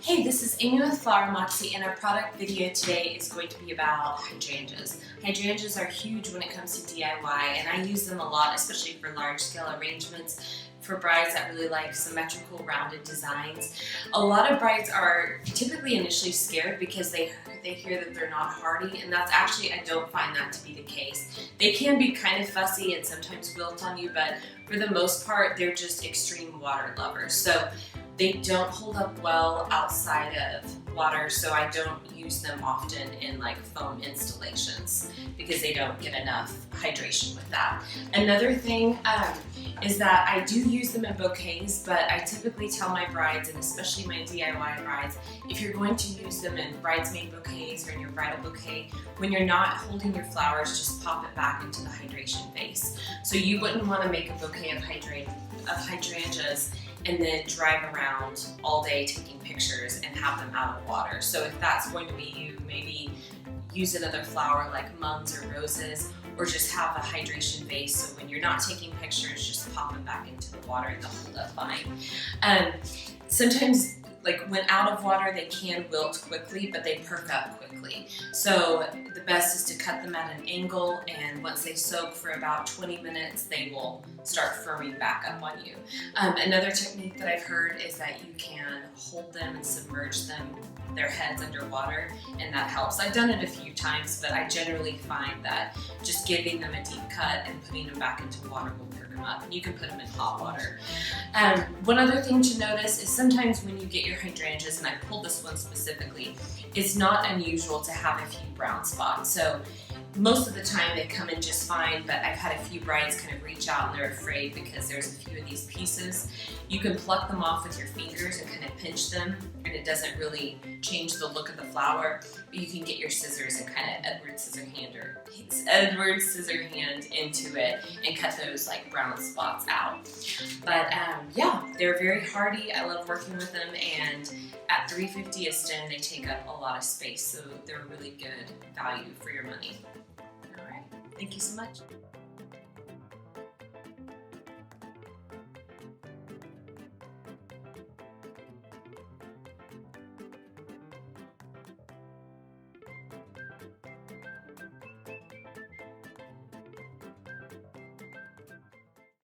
Hey, this is Amy with Flower Moxie, and our product video today is going to be about hydrangeas. Hydrangeas are huge when it comes to DIY, and I use them a lot, especially for large-scale arrangements for brides that really like symmetrical, rounded designs. A lot of brides are typically initially scared because they hear that they're not hardy, and that's actually, I don't find that to be the case. They can be kind of fussy and sometimes wilt on you, but for the most part, they're just extreme water lovers. So they don't hold up well outside of water, so I don't use them often in like foam installations because they don't get enough hydration with that. Another thing is that I do use them in bouquets, but I typically tell my brides, and especially my DIY brides, if you're going to use them in bridesmaid bouquets or in your bridal bouquet, when you're not holding your flowers, just pop it back into the hydration vase. So you wouldn't want to make a bouquet of hydrangeas and then drive around all day taking pictures and have them out of water. So if that's going to be you, maybe use another flower like mums or roses, or just have a hydration vase so when you're not taking pictures, just pop them back into the water and they'll hold up fine. Sometimes, like when out of water, they can wilt quickly, but they perk up quickly. So the best is to cut them at an angle, and once they soak for about 20 minutes, they will start firming back up on you. Another technique that I've heard is that you can hold them and submerge them, their heads underwater, and that helps. I've done it a few times, but I generally find that just giving them a deep cut and putting them back into water will perk them up. And you can put them in hot water. One other thing to notice is sometimes when you get your hydrangeas, and I pulled this one specifically, it's not unusual to have a few brown spots. So most of the time they come in just fine, but I've had a few brides kind of reach out and they're afraid because there's a few of these pieces. You can pluck them off with your fingers and kind of pinch them, and it doesn't really change the look of the flower, but you can get your scissors and kind of Edward Scissorhand into it and cut those like brown spots out. But yeah, they're very hardy. I love working with them, and at $3.50 a stem, they take up a lot of space, so they're a really good value for your money. All right, thank you so much.